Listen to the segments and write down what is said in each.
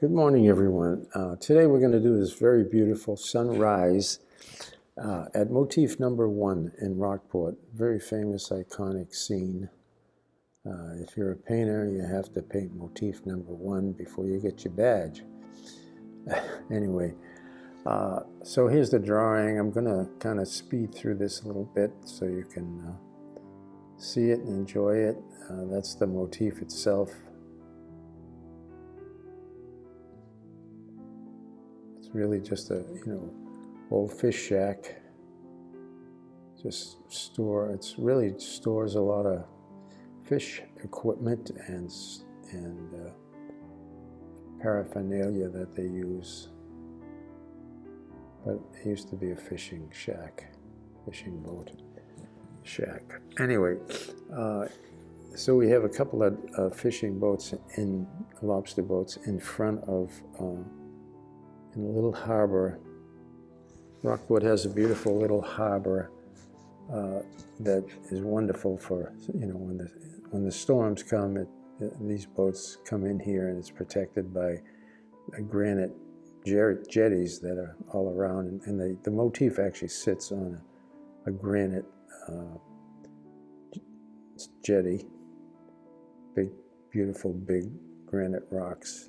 Good morning, everyone. Today we're going to do this very beautiful sunrise at Motif number 1 in Rockport. Very famous, iconic scene. If you're a painter, you have to paint Motif number 1 before you get your badge. Anyway, so here's the drawing. I'm going to kind of speed through this a little bit so you can see it and enjoy it. That's the motif itself. Really just a old fish shack. Just it's really stores a lot of fish equipment and paraphernalia that they use. But it used to be a fishing shack, fishing boat shack. Anyway, so we have a couple of fishing boats, lobster boats, in front of in a little harbor. Rockport has a beautiful little harbor that is wonderful for, when the storms come, these boats come in here, and it's protected by granite jetties that are all around, and the motif actually sits on a granite jetty, beautiful big granite rocks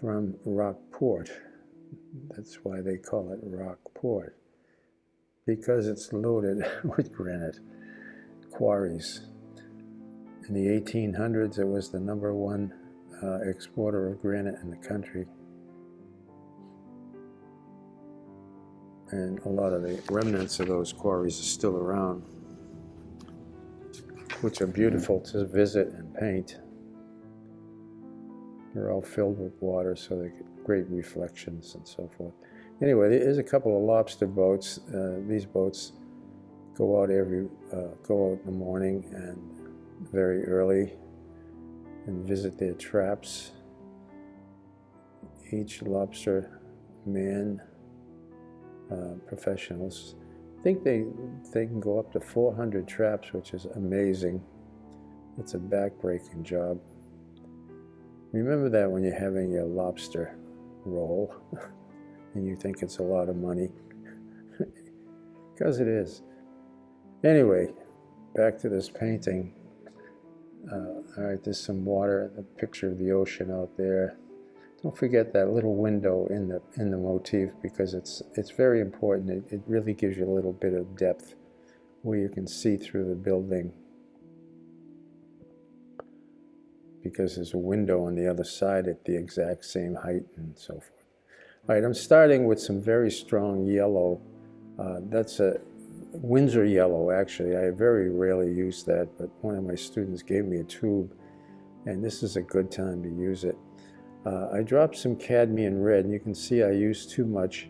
from Rockport. That's why they call it Rockport, because it's loaded with granite quarries. In the 1800s, it was the #1 exporter of granite in the country. And a lot of the remnants of those quarries are still around, which are beautiful to visit and paint. They're all filled with water, so they get great reflections and so forth. Anyway, there's a couple of lobster boats. These boats go out in the morning and very early and visit their traps. Each lobster man, professionals, I think they can go up to 400 traps, which is amazing. It's a back-breaking job. Remember that when you're having your lobster roll and you think it's a lot of money, because it is. Anyway, back to this painting. All right, there's some water, the picture of the ocean out there. Don't forget that little window in the motif, because it's very important. It really gives you a little bit of depth where you can see through the building, because there's a window on the other side at the exact same height and so forth. All right, I'm starting with some very strong yellow. That's a Windsor yellow, actually. I very rarely use that, but one of my students gave me a tube, and this is a good time to use it. I dropped some cadmium red, and you can see I used too much.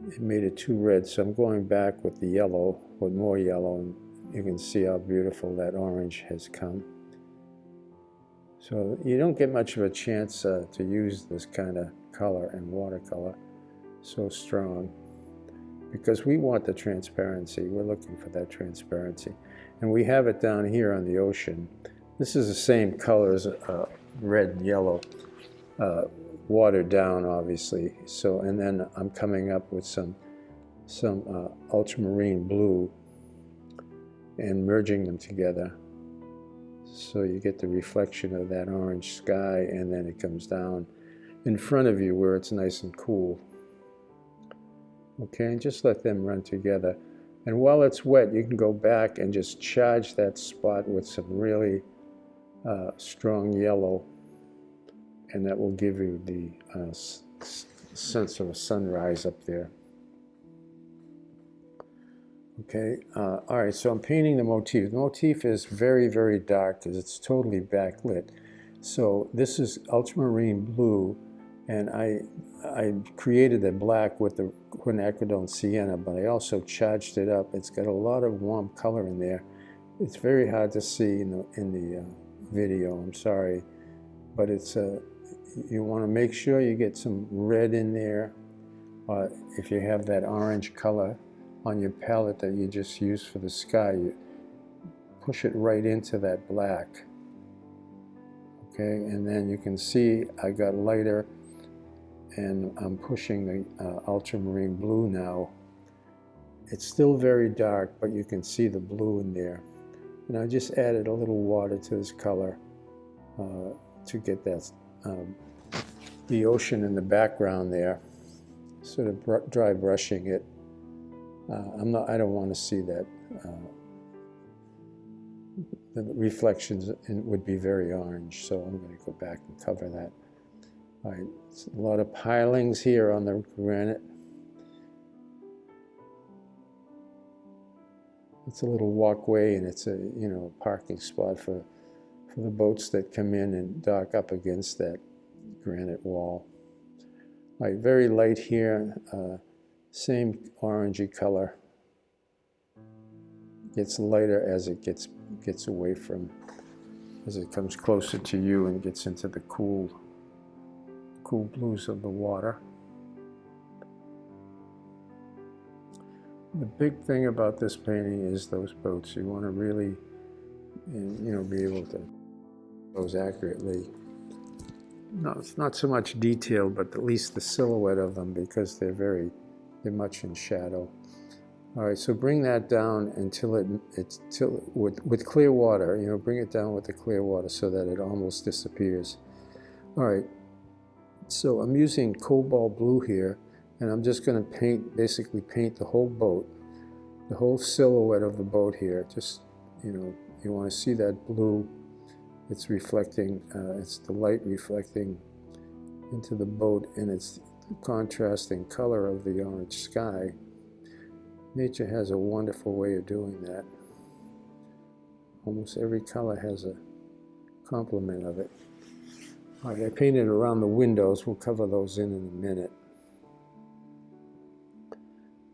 It made it too red, so I'm going back with the yellow, with more yellow, and you can see how beautiful that orange has come. So you don't get much of a chance to use this kind of color in watercolor so strong, because we want the transparency. We're looking for that transparency. And we have it down here on the ocean. This is the same colors, red and yellow, watered down, obviously. So, and then I'm coming up with some ultramarine blue and merging them together. So you get the reflection of that orange sky, and then it comes down in front of you where it's nice and cool. Okay, and just let them run together. And while it's wet, you can go back and just charge that spot with some really strong yellow, and that will give you the sense of a sunrise up there. Okay, all right, so I'm painting the motif. The motif is very, very dark because it's totally backlit. So this is ultramarine blue, and I created the black with the quinacridone sienna, but I also charged it up. It's got a lot of warm color in there. It's very hard to see in the video, I'm sorry, but it's you want to make sure you get some red in there. If you have that orange color on your palette that you just used for the sky, you push it right into that black. Okay, and then you can see I got lighter, and I'm pushing the ultramarine blue now. It's still very dark, but you can see the blue in there. And I just added a little water to this color to get that the ocean in the background there, sort of dry brushing it. I don't want to see that. The reflections would be very orange, so I'm going to go back and cover that. All right, a lot of pilings here on the granite. It's a little walkway, and it's a parking spot for the boats that come in and dock up against that granite wall. All right, very light here, same orangey color. Gets lighter as it gets away from, as it comes closer to you and gets into the cool blues of the water. The big thing about this painting is those boats. You want to really, be able to those accurately. No, it's not so much detail, but at least the silhouette of them, because they're much in shadow. All right, so bring that down until with clear water. Bring it down with the clear water so that it almost disappears. All right, so I'm using cobalt blue here, and I'm just going to basically paint the whole boat, the whole silhouette of the boat here. Just, you want to see that blue. It's reflecting, it's the light reflecting into the boat, and it's the contrasting color of the orange sky. Nature has a wonderful way of doing that. Almost every color has a complement of it. All right, I painted around the windows. We'll cover those in a minute.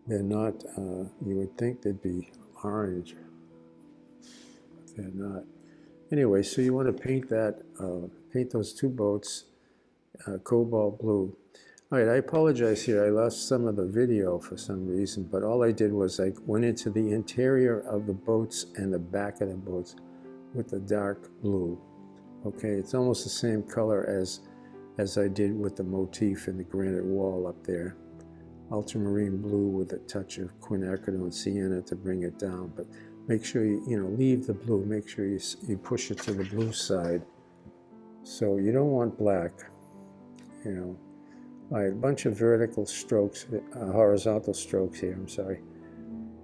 They're not, you would think they'd be orange. They're not. Anyway, so you want to paint that, paint those two boats cobalt blue. All right, I apologize here. I lost some of the video for some reason, but all I did was I went into the interior of the boats and the back of the boats with the dark blue. Okay, it's almost the same color as I did with the motif in the granite wall up there. Ultramarine blue with a touch of quinacridone sienna to bring it down, but make sure you leave the blue. Make sure you push it to the blue side. So you don't want black, All right, a bunch of vertical strokes, horizontal strokes here, I'm sorry,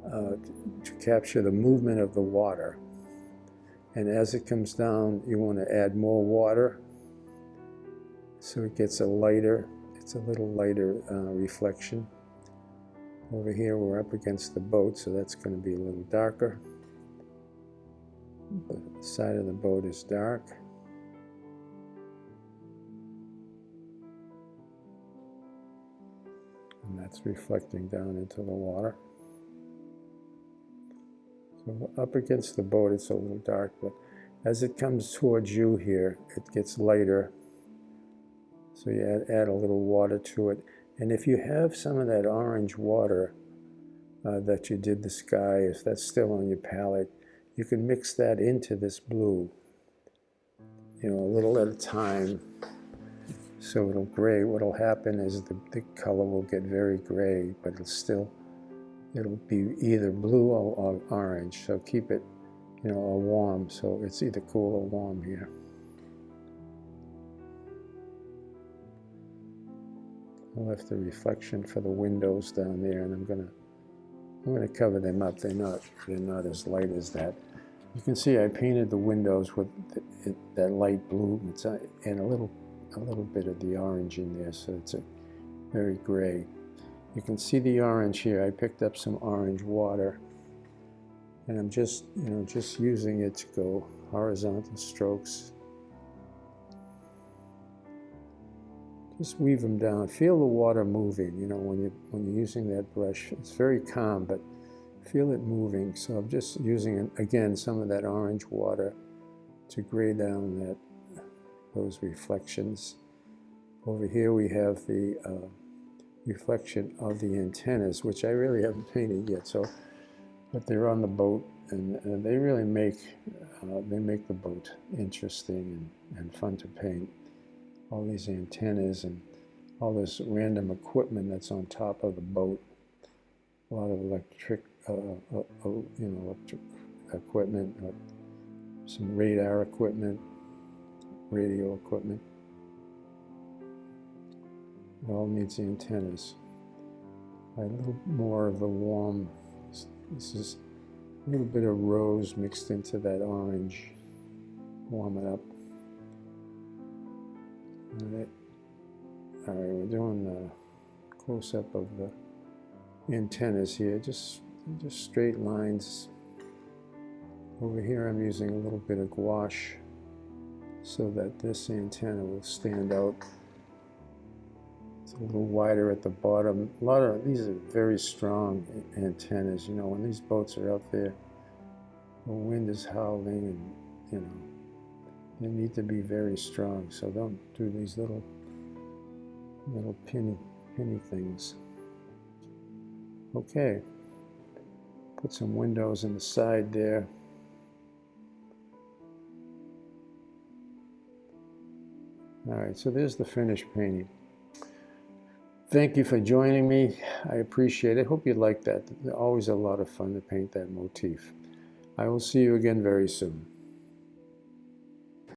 to capture the movement of the water. And as it comes down, you want to add more water so it gets it's a little lighter reflection. Over here, we're up against the boat, so that's going to be a little darker. The side of the boat is dark. And that's reflecting down into the water. So up against the boat, it's a little dark, but as it comes towards you here, it gets lighter. So you add a little water to it. And if you have some of that orange water that you did the sky, if that's still on your palette, you can mix that into this blue, a little at a time. So it'll gray. What'll happen is the color will get very gray, but it'll be either blue or orange. So keep it, or warm. So it's either cool or warm here. I left the reflection for the windows down there, and I'm gonna cover them up. They're not as light as that. You can see I painted the windows with that light blue, and a little bit of the orange in there, so it's a very gray. You can see the orange here. I picked up some orange water, and I'm just using it to go horizontal strokes. Just weave them down. Feel the water moving. When you're using that brush, it's very calm, but feel it moving. So I'm just using again some of that orange water to gray down those reflections. Over here we have the reflection of the antennas, which I really haven't painted yet. But they're on the boat, and they really make the boat interesting and fun to paint. All these antennas and all this random equipment that's on top of the boat. A lot of electric equipment, some radar equipment, radio equipment. It all needs antennas. A little more of the warm. This is a little bit of rose mixed into that orange. Warm it up. All right, we're doing a close-up of the antennas here. Just straight lines. Over here I'm using a little bit of gouache so that this antenna will stand out. It's a little wider at the bottom. A lot of these are very strong antennas. You know, when these boats are out there, the wind is howling, and you know, they need to be very strong. So don't do these little penny things. Okay, put some windows in the side there. All right, so there's the finished painting. Thank you for joining me. I appreciate it. Hope you liked that. Always a lot of fun to paint that motif. I will see you again very soon.